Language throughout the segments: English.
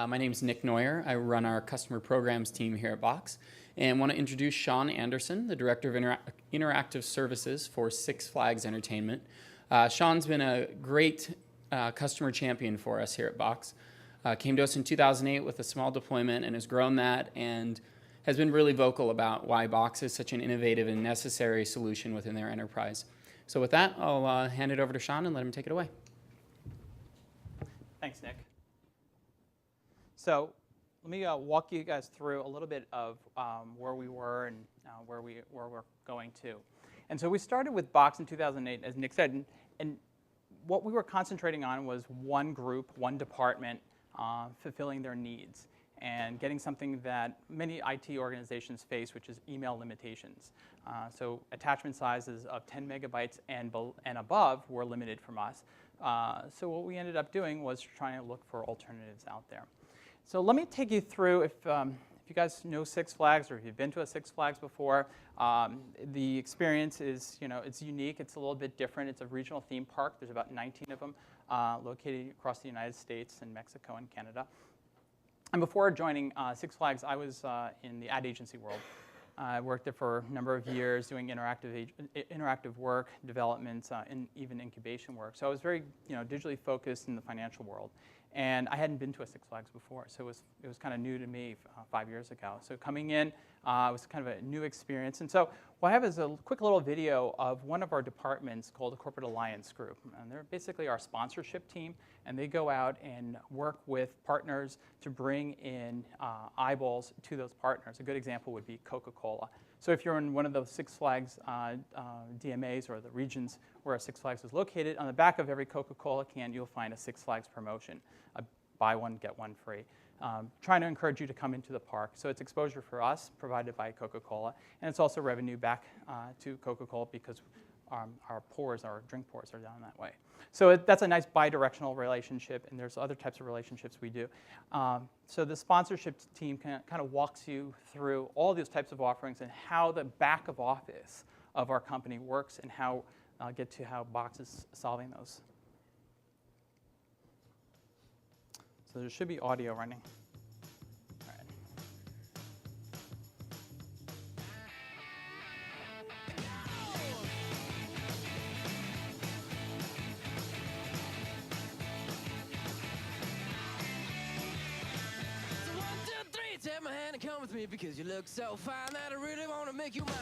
My name is Nick Neuer. I run our customer programs team here at Box and want to introduce Sean Andersen, the Director of Interactive Services for Six Flags Entertainment. Sean's been a great customer champion for us here at Box. Came to us in 2008 with a small deployment and has grown that and has been really vocal about why Box is such an innovative and necessary solution within their enterprise. So with that, I'll hand it over to Sean and let him take it away. Thanks, Nick. So let me walk you guys through a little bit of where we were and where we're going to. And so we started with Box in 2008, as Nick said, and what we were concentrating on was one group, one department, fulfilling their needs and getting something that many IT organizations face, which is email limitations. So attachment sizes of 10 megabytes and above were limited from us. So what we ended up doing was trying to look for alternatives out there. So let me take you through, if you guys know Six Flags or if you've been to a Six Flags before, the experience is, it's unique. It's a little bit different. It's a regional theme park. There's about 19 of them located across the United States and Mexico and Canada. And before joining Six Flags, I was in the ad agency world. I worked there for a number of years doing interactive work, development, and even incubation work. So I was very digitally focused in the financial world. And I hadn't been to a Six Flags before, so it was kind of new to me 5 years ago. So coming in was kind of a new experience. And so what I have is a quick little video of one of our departments called the Corporate Alliance Group. And they're basically our sponsorship team, and they go out and work with partners to bring in eyeballs to those partners. A good example would be Coca-Cola. So if you're in one of those Six Flags DMAs or the regions where Six Flags is located, on the back of every Coca-Cola can, you'll find a Six Flags promotion, buy one, get one free. Trying to encourage you to come into the park. So it's exposure for us, provided by Coca-Cola, and it's also revenue back to Coca-Cola because our drink pours are down that way. So that's a nice bi-directional relationship, and there's other types of relationships we do. So the sponsorship team kind of walks you through all these types of offerings and how the back of office of our company works and how I'll get to how Box is solving those. So there should be audio running. All right. So 1, 2, 3, take my hand and come with me because you look so fine that I really want to make you mine.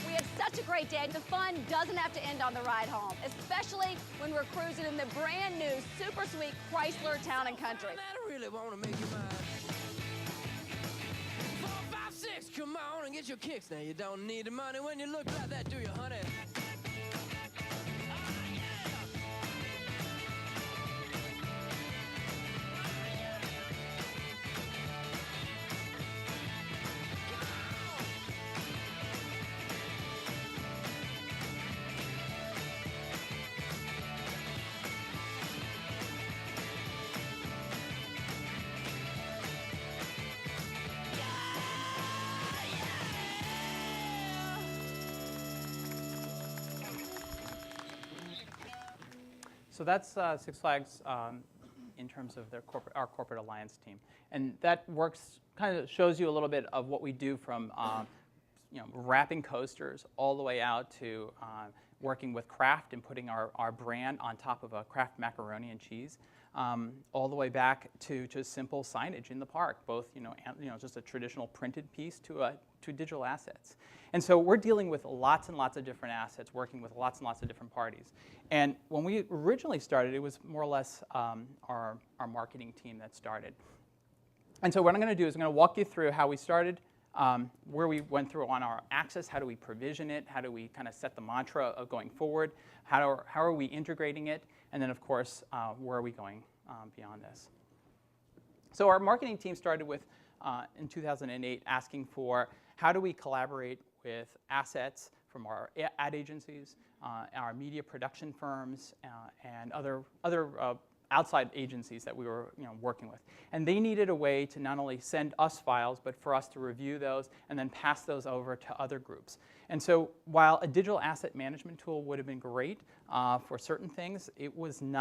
We had such a great day. The fun doesn't have to end on the ride home, especially when we're cruising in the brand new super sweet Chrysler Town and Country. I really want to make you mine. 4, 5, 6, come on and get your kicks. Now you don't need the money when you look like that, do you, honey? So that's Six Flags in terms of our corporate alliance team, and that works kind of shows you a little bit of what we do from wrapping coasters all the way out to working with Kraft and putting our brand on top of a Kraft macaroni and cheese, all the way back to just simple signage in the park, both just a traditional printed piece to digital assets. And so we're dealing with lots and lots of different assets, working with lots and lots of different parties. And when we originally started, it was more or less our marketing team that started. And so what I'm going to do is I'm going to walk you through how we started, where we went through on our access, how do we provision it, how do we kind of set the mantra of going forward, how are we integrating it, and then of course, where are we going beyond this. So our marketing team started with, in 2008, asking for how do we collaborate with assets from our ad agencies, our media production firms, and other outside agencies that we were working with. And they needed a way to not only send us files, but for us to review those and then pass those over to other groups. And so while a digital asset management tool would have been great for certain things, it wasn't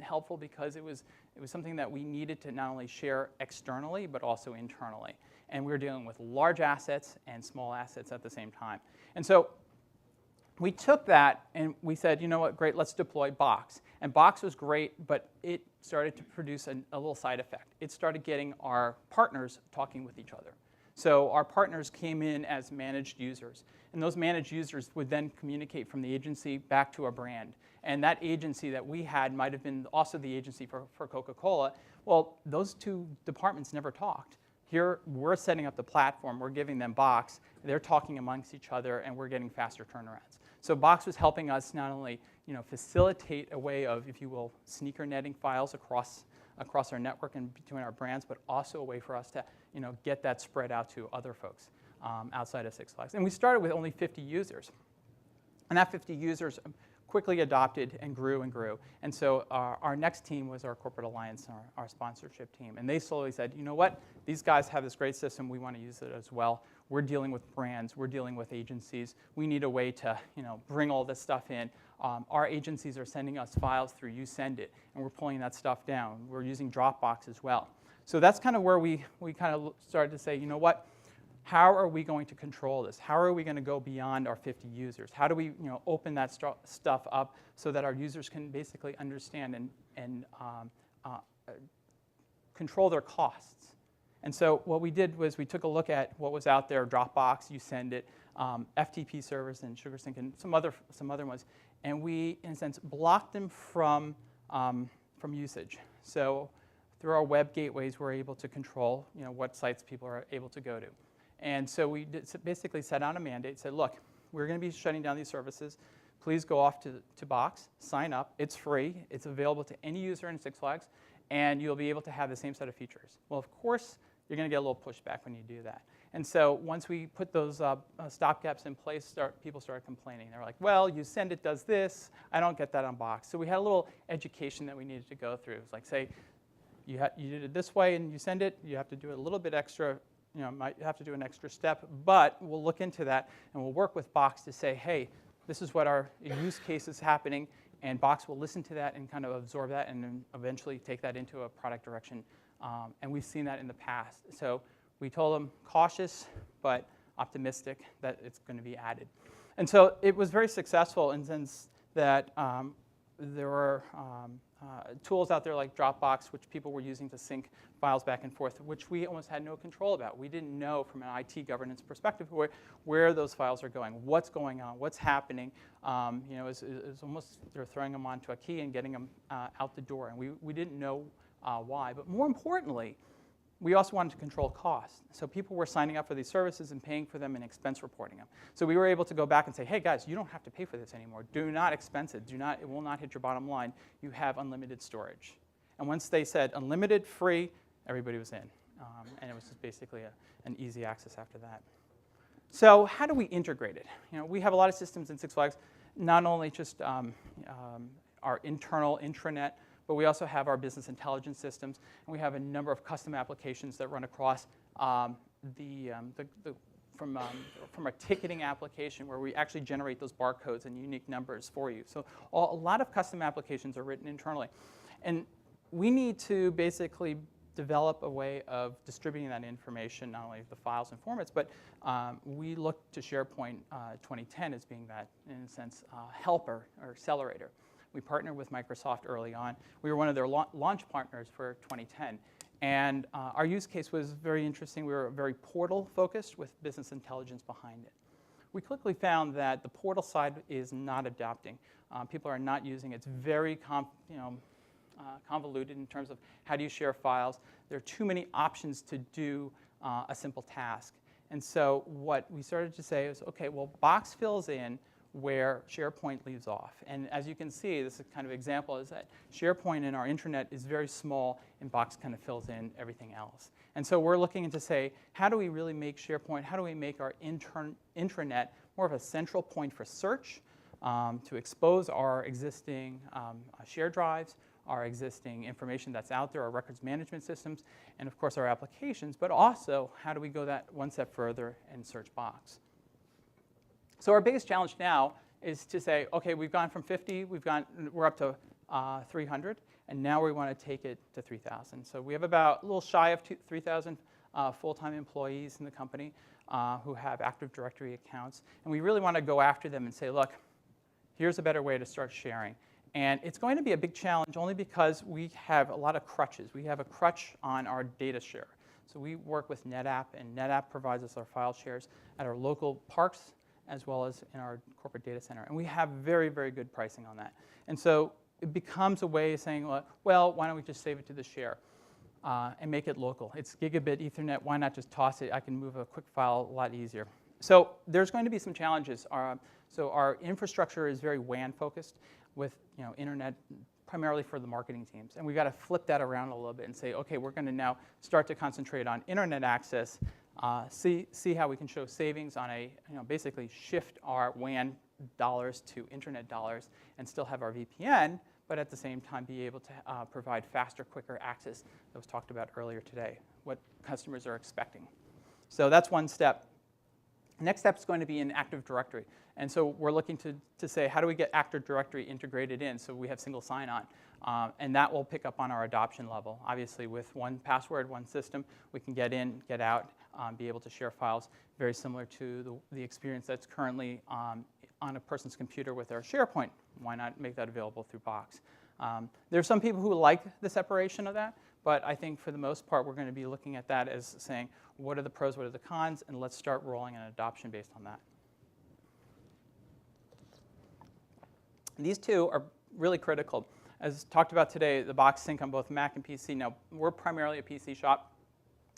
helpful because it was something that we needed to not only share externally, but also internally. And we were dealing with large assets and small assets at the same time. And so we took that and we said, you know what, great, let's deploy Box. And Box was great, but it started to produce a little side effect. It started getting our partners talking with each other. So our partners came in as managed users. And those managed users would then communicate from the agency back to a brand. And that agency that we had might have been also the agency for Coca-Cola. Well, those two departments never talked. Here, we're setting up the platform. We're giving them Box. They're talking amongst each other, and we're getting faster turnarounds. So Box was helping us not only facilitate a way of, if you will, sneaker netting files across our network and between our brands, but also a way for us to get that spread out to other folks outside of Six Flags. And we started with only 50 users. And that 50 users quickly adopted and grew and grew. And so our next team was our corporate alliance, our sponsorship team. And they slowly said, you know what, these guys have this great system, we want to use it as well. We're dealing with brands, we're dealing with agencies. We need a way to bring all this stuff in. Our agencies are sending us files through You Send It, and we're pulling that stuff down. We're using Dropbox as well. So that's kind of where we kind of started to say, you know what, how are we going to control this? How are we going to go beyond our 50 users? How do we open that stuff up so that our users can basically understand and control their costs? And so what we did was we took a look at what was out there, Dropbox, You Send It, FTP servers, and SugarSync, and some other ones. And we, in a sense, blocked them from usage. So through our web gateways, we're able to control what sites people are able to go to. And so we basically set out a mandate, said, look, we're going to be shutting down these services. Please go off to Box, sign up. It's free. It's available to any user in Six Flags, and you'll be able to have the same set of features. Well, of course, you're going to get a little pushback when you do that. And so once we put those stopgaps in place, people started complaining. They were like, well, You Send It does this. I don't get that on Box. So we had a little education that we needed to go through. It was like, say, you did it this way and You Send It. You have to do it a little bit extra. Might have to do an extra step. But we'll look into that, and we'll work with Box to say, hey, this is what our use case is happening. And Box will listen to that and kind of absorb that and then eventually take that into a product direction. And we've seen that in the past. So we told them cautious but optimistic that it's going to be added. And so it was very successful in the sense that there were tools out there like Dropbox, which people were using to sync files back and forth, which we almost had no control about. We didn't know from an IT governance perspective where those files are going, what's going on, what's happening. It's almost they're throwing them onto a key and getting them out the door, and we didn't know why. But more importantly, we also wanted to control costs. So people were signing up for these services and paying for them and expense reporting them. So we were able to go back and say, hey guys, you don't have to pay for this anymore. Do not expense it. It will not hit your bottom line. You have unlimited storage. And once they said unlimited, free, everybody was in. And it was just basically an easy access after that. So how do we integrate it? We have a lot of systems in Six Flags, not only just our internal intranet, but we also have our business intelligence systems, and we have a number of custom applications that run across from our ticketing application, where we actually generate those barcodes and unique numbers for you. So a lot of custom applications are written internally, and we need to basically develop a way of distributing that information, not only the files and formats, but we look to SharePoint 2010 as being that, in a sense, helper or accelerator. We partnered with Microsoft early on. We were one of their launch partners for 2010. And our use case was very interesting. We were very portal-focused with business intelligence behind it. We quickly found that the portal side is not adapting. People are not using it. It's very convoluted in terms of how do you share files. There are too many options to do a simple task. And so what we started to say is, OK, well, Box fills in where SharePoint leaves off. And as you can see, this is kind of example is that SharePoint in our intranet is very small, and Box kind of fills in everything else. And so we're looking to say, how do we really make SharePoint, how do we make our intranet more of a central point for search, to expose our existing shared drives, our existing information that's out there, our records management systems, and of course our applications, but also how do we go that one step further and search Box. So our biggest challenge now is to say, okay, we've gone from 50, we're up to 300, and now we want to take it to 3,000. So we have about a little shy of 3,000 full-time employees in the company who have Active Directory accounts, and we really want to go after them and say, look, here's a better way to start sharing. And it's going to be a big challenge only because we have a lot of crutches. We have a crutch on our data share. So we work with NetApp, and NetApp provides us our file shares at our local parks as well as in our corporate data center. And we have very, very good pricing on that. And so it becomes a way of saying, well, why don't we just save it to the share and make it local? It's gigabit Ethernet. Why not just toss it? I can move a quick file a lot easier. So there's going to be some challenges. So our infrastructure is very WAN focused with internet primarily for the marketing teams. And we've got to flip that around a little bit and say, okay, we're going to now start to concentrate on internet access, see how we can show savings on basically shift our WAN dollars to internet dollars and still have our VPN, but at the same time be able to provide faster, quicker access that was talked about earlier today, what customers are expecting. So that's one step. Next step is going to be in Active Directory. And so we're looking to say, how do we get Active Directory integrated in so we have single sign-on? And that will pick up on our adoption level. Obviously, with one password, one system, we can get in, get out, be able to share files, very similar to the experience that's currently on a person's computer with their SharePoint. Why not make that available through Box? There are some people who like the separation of that, but I think for the most part, we're going to be looking at that as saying, what are the pros, what are the cons, and let's start rolling an adoption based on that. These two are really critical. As talked about today, the Box sync on both Mac and PC. Now, we're primarily a PC shop,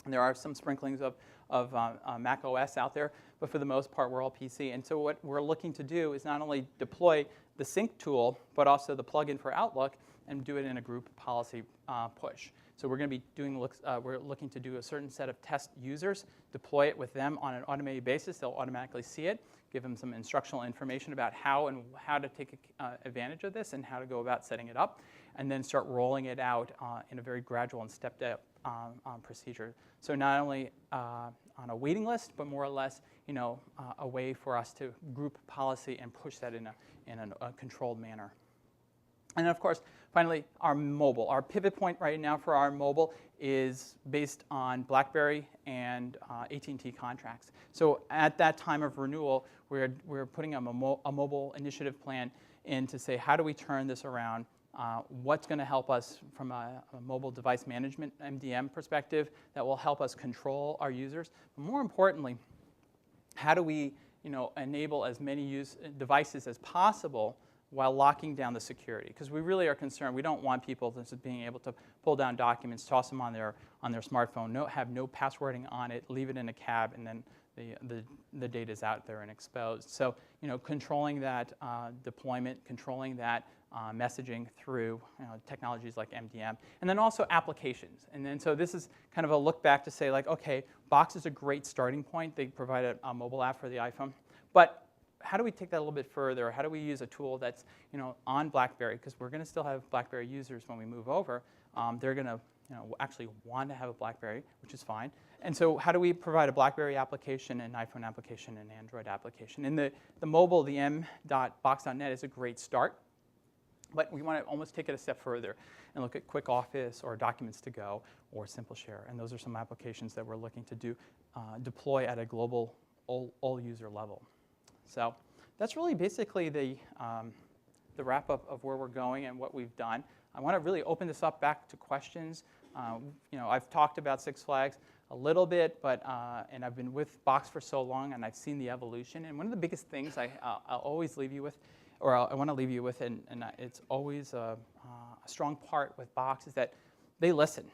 and there are some sprinklings of Mac OS out there, but for the most part, we're all PC. And so what we're looking to do is not only deploy the sync tool, but also the plugin for Outlook, and do it in a group policy push. So we're going to be we're looking to do a certain set of test users, deploy it with them on an automated basis. They'll automatically see it, give them some instructional information about how to take advantage of this and how to go about setting it up, and then start rolling it out in a very gradual and stepped-up procedure. So not only on a waiting list, but more or less, a way for us to group policy and push that in a controlled manner. And of course, finally, our mobile. Our pivot point right now for our mobile is based on BlackBerry and AT&T contracts. So at that time of renewal, we're putting a mobile initiative plan in to say, how do we turn this around? What's going to help us from a mobile device management MDM perspective that will help us control our users? But more importantly, how do we enable as many devices as possible while locking down the security? Because we really are concerned. We don't want people just being able to pull down documents, toss them on their smartphone, have no passwording on it, leave it in a cab, and then the data is out there and exposed. So controlling that deployment, controlling that messaging through technologies like MDM, and then also applications. And then so this is kind of a look back to say, like, okay, Box is a great starting point. They provide a mobile app for the iPhone, but how do we take that a little bit further? How do we use a tool that's on BlackBerry? Because we're going to still have BlackBerry users when we move over. They're going to actually want to have a BlackBerry, which is fine. And so how do we provide a BlackBerry application, an iPhone application, and an Android application? And the mobile, the m.box.net is a great start. But we want to almost take it a step further and look at Quick Office or Documents to Go or Simple Share. And those are some applications that we're looking to deploy at a global all-user level. So that's really basically the wrap-up of where we're going and what we've done. I want to really open this up back to questions. I've talked about Six Flags a little bit, and I've been with Box for so long, and I've seen the evolution. And one of the biggest things I'll always leave you with, or I want to leave you with, and it's always a strong part with Box, is that they listen.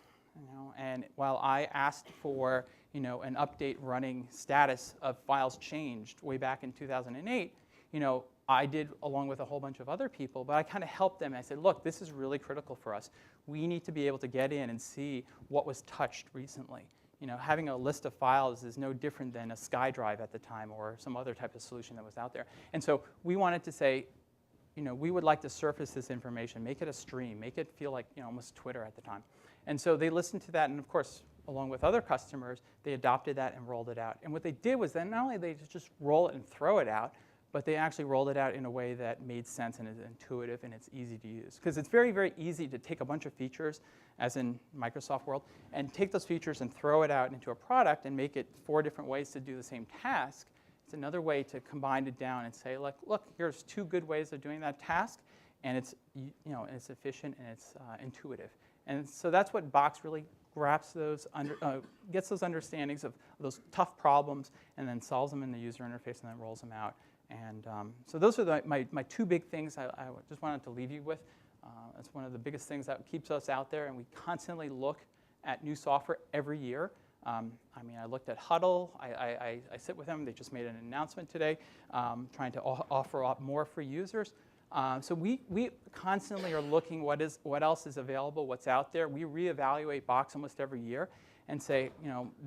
And while I asked for an update running status of files changed way back in 2008, I did along with a whole bunch of other people, but I kind of helped them. I said, look, this is really critical for us. We need to be able to get in and see what was touched recently. Having a list of files is no different than a SkyDrive at the time or some other type of solution that was out there. And so we wanted to say, we would like to surface this information, make it a stream, make it feel like almost Twitter at the time. And so they listened to that, and of course, along with other customers, they adopted that and rolled it out. And what they did was then not only they just roll it and throw it out, but they actually rolled it out in a way that made sense and is intuitive and it's easy to use. Because it's very, very easy to take a bunch of features, as in Microsoft world, and take those features and throw it out into a product and make it 4 different ways to do the same task. It's another way to combine it down and say, like, look, here's 2 good ways of doing that task, and it's it's efficient and it's intuitive. And so that's what Box really grasps those, gets those understandings of those tough problems, and then solves them in the user interface and then rolls them out. And so those are my 2 big things I just wanted to leave you with. It's one of the biggest things that keeps us out there, and we constantly look at new software every year. I looked at Huddle. I sit with them. They just made an announcement today trying to offer up more for users. So we constantly are looking what else is available, what's out there. We reevaluate Box almost every year and say,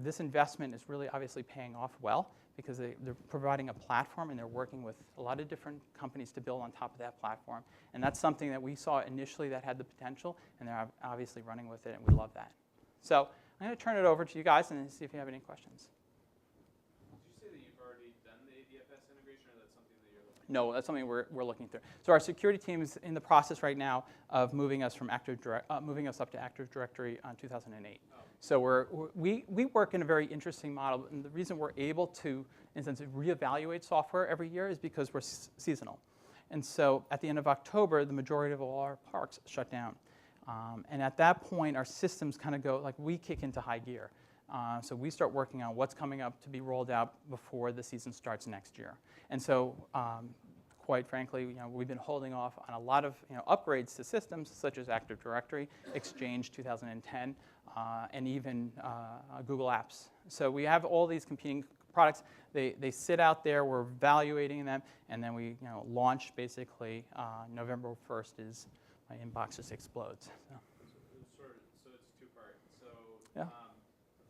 this investment is really obviously paying off well because they're providing a platform and they're working with a lot of different companies to build on top of that platform. And that's something that we saw initially that had the potential, and they're obviously running with it, and we love that. So I'm going to turn it over to you guys and see if you have any questions. Did you say that you've already done the ADFS integration, or that's something that you're looking at? No, that's something we're looking through. So our security team is in the process right now of moving us moving us up to Active Directory on 2008. Oh. So we work in a very interesting model, and the reason we're able to, in a sense, reevaluate software every year is because we're seasonal. And so at the end of October, the majority of all our parks shut down. And at that point, our systems kind of go, like, we kick into high gear. So we start working on what's coming up to be rolled out before the season starts next year. And so quite frankly, we've been holding off on a lot of upgrades to systems such as Active Directory, Exchange 2010, and even Google Apps. So we have all these competing products. They sit out there. We're evaluating them, and then we launch basically November 1st is my inbox just explodes. So it's 2-part. So yeah. to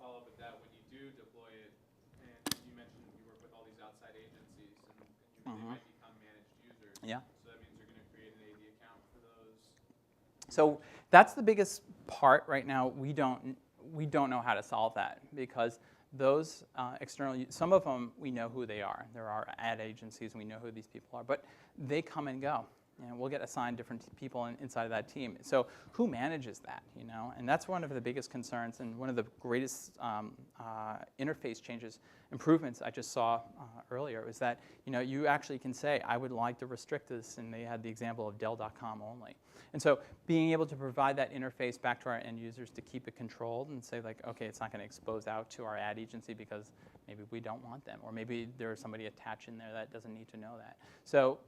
follow up with that, when you do deploy it, and you mentioned you work with all these outside agencies, and they might become managed users. Yeah. So that means you're going to create an AD account for those. So that's the biggest part right now. We don't know how to solve that because those external, some of them we know who they are. There are ad agencies, and we know who these people are, but they come and go. We'll get assigned different people inside of that team. So who manages that, And that's one of the biggest concerns and one of the greatest interface changes, improvements I just saw earlier was that, you actually can say, I would like to restrict this, and they had the example of Dell.com only. And so being able to provide that interface back to our end users to keep it controlled and say, like, okay, it's not going to expose out to our ad agency because maybe we don't want them, or maybe there's somebody attached in there that doesn't need to know that. So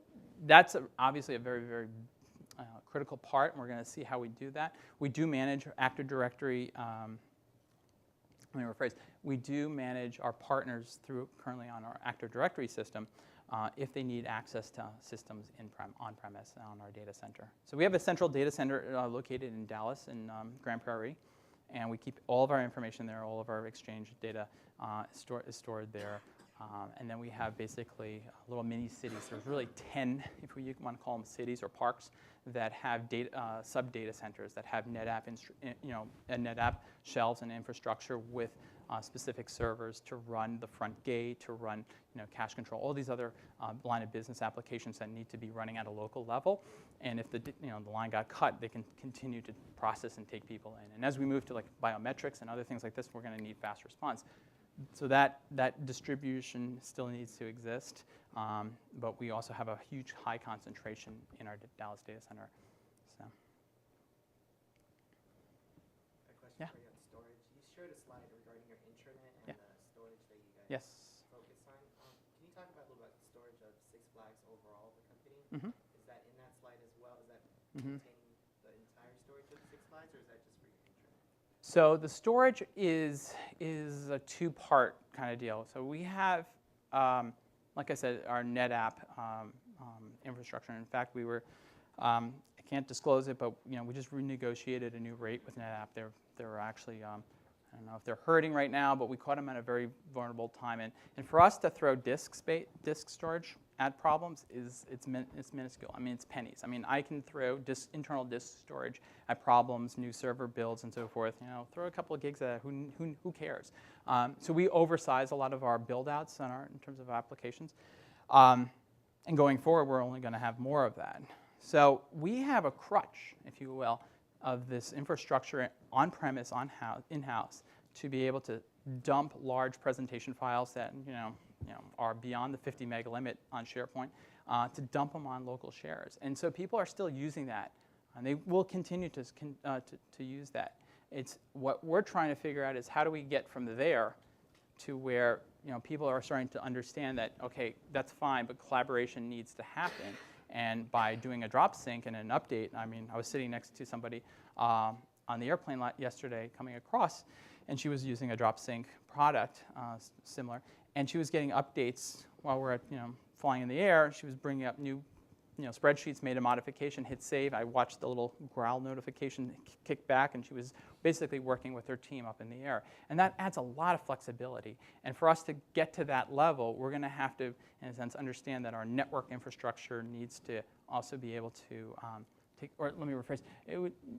that's obviously a very, very critical part, and we're going to see how we do that. We do manage Active Directory. Let me rephrase. We do manage our partners currently on our Active Directory system if they need access to systems on-premise on our data center. So we have a central data center located in Dallas in Grand Prairie, and we keep all of our information there. All of our Exchange data is stored there. And then we have basically little mini cities. There's really 10, if you want to call them cities or parks, that have sub-data centers that have NetApp shelves and infrastructure with specific servers to run the front gate, to run cache control, all these other line of business applications that need to be running at a local level. And if the line got cut, they can continue to process and take people in. And as we move to like biometrics and other things like this, we're going to need fast response. So that distribution still needs to exist, but we also have a huge high concentration in our Dallas data center. So. A question Yeah. for you on storage. You showed a slide regarding your intranet and the storage that you guys focus on. Can you talk about a little bit about the storage of Six Flags overall, the company? Mm-hmm. Is that in that slide as well? Is that containing the entire storage of Six Flags, or is that just for your intranet? So the storage is a 2-part kind of deal. So we have, like I said, our NetApp infrastructure. In fact, we were, I can't disclose it, but we just renegotiated a new rate with NetApp. They're actually, I don't know if they're hurting right now, but we caught them at a very vulnerable time. And for us to throw disk storage at problems is it's minuscule. I mean, it's pennies. I mean, I can throw internal disk storage at problems, new server builds, and so forth. You know, throw a couple of gigs at it. Who cares? So we oversize a lot of our build-outs in terms of applications. And going forward, we're only going to have more of that. So we have a crutch, if you will, of this infrastructure on-premise, in-house, to be able to dump large presentation files that are beyond the 50 meg limit on SharePoint, to dump them on local shares. And so people are still using that, and they will continue to use that. It's what we're trying to figure out is how do we get from there to where people are starting to understand that, okay, that's fine, but collaboration needs to happen. And by doing a drop sync and an update, I mean, I was sitting next to somebody on the airplane yesterday coming across, and she was using a drop sync product, similar, and she was getting updates while we're flying in the air. She was bringing up new spreadsheets, made a modification, hit save. I watched the little growl notification kick back, and she was basically working with her team up in the air. And that adds a lot of flexibility. And for us to get to that level, we're going to have to, in a sense, understand that our network infrastructure needs to also be able to or let me rephrase,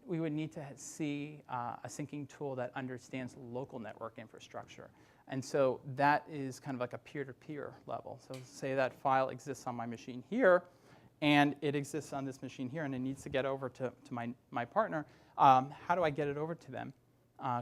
we would need to see a syncing tool that understands local network infrastructure. And so that is kind of like a peer-to-peer level. So say that file exists on my machine here, and it exists on this machine here, and it needs to get over to my partner. How do I get it over to them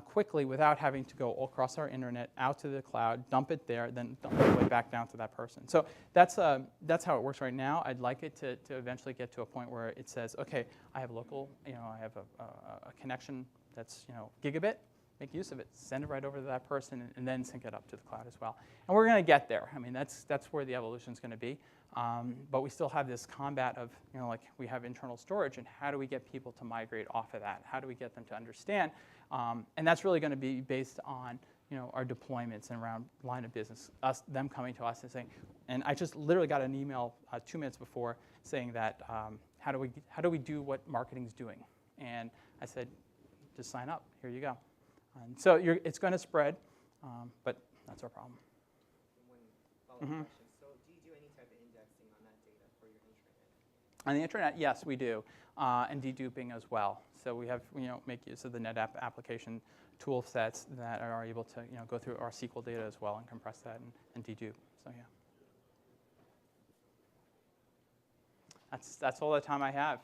quickly without having to go all across our internet, out to the cloud, dump it there, then dump it way back down to that person? So that's how it works right now. I'd like it to eventually get to a point where it says, okay, I have local, I have a connection that's gigabit. Make use of it, send it right over to that person, and then sync it up to the cloud as well. And we're going to get there. I mean, that's where the evolution is going to be. But we still have this combat of, like we have internal storage, and how do we get people to migrate off of that? How do we get them to understand? And that's really going to be based on, our deployments and around line of business, them coming to us and saying, and I just literally got an email 2 minutes before saying that, how do we do what marketing's doing? And I said, just sign up. Here you go. And so it's going to spread, but that's our problem. Follow-up question. So do you do any type of indexing on that data for your intranet? On the intranet, yes, we do, and deduping as well. So we have, make use of the NetApp application tool sets that are able to, go through our SQL data as well and compress that and dedupe. So yeah. That's all the time I have.